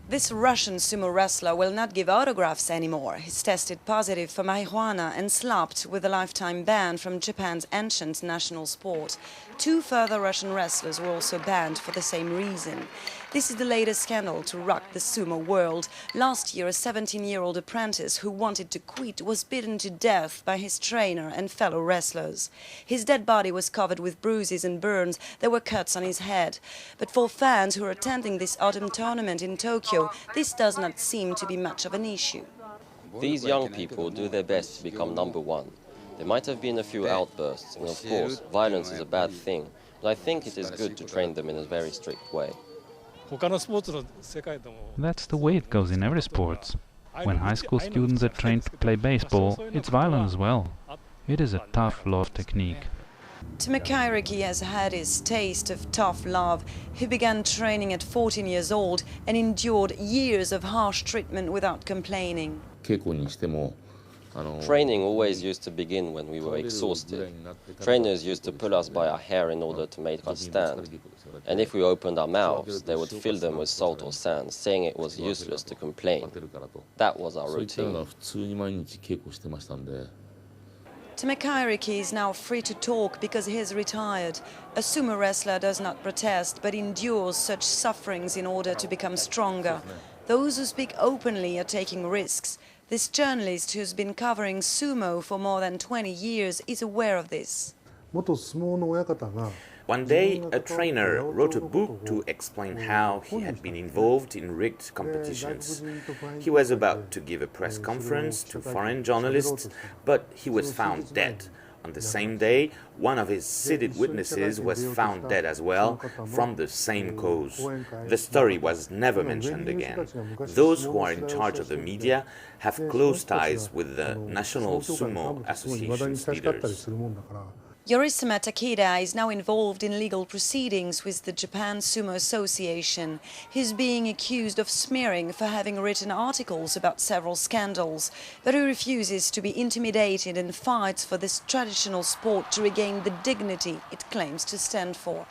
This Russian sumo wrestler will not give autographs anymore. He's tested positive for marijuana and slapped with a lifetime ban from Japan's ancient national sport. 2 further Russian wrestlers were also banned for the same reason. This is the latest scandal to rock the sumo world. Last year, a 17-year-old apprentice who wanted to quit was beaten to death by his trainer and fellow wrestlers. His dead body was covered with bruises and burns. There were cuts on his head. But for fans who are attending this autumn tournament in Tokyo, this does not seem to be much of an issue. These young people do their best to become number one. There might have been a few outbursts, and of course, violence is a bad thing, but I think it is good to train them in a very strict way. That's the way it goes in every sport. When high school students are trained to play baseball, it's violent as well. It is a tough love technique. Tamakairiki has had his taste of tough love. He began training at 14 years old and endured years of harsh treatment without complaining. Training always used to begin when we were exhausted. Trainers used to pull us by our hair in order to make us stand. And if we opened our mouths, they would fill them with salt or sand, saying it was useless to complain. That was our routine. Tamakairiki is now free to talk because he is retired. A sumo wrestler does not protest but endures such sufferings in order to become stronger. Those who speak openly are taking risks. This journalist, who's been covering sumo for more than 20 years, is aware of this. One day, a trainer wrote a book to explain how he had been involved in rigged competitions. He was about to give a press conference to foreign journalists, but he was found dead. On the same day, one of his seated witnesses was found dead as well, from the same cause. The story was never mentioned again. Those who are in charge of the media have close ties with the National Sumo Association's leaders. Yorisama Takeda is now involved in legal proceedings with the Japan Sumo Association. He's being accused of smearing for having written articles about several scandals, but he refuses to be intimidated and fights for this traditional sport to regain the dignity it claims to stand for.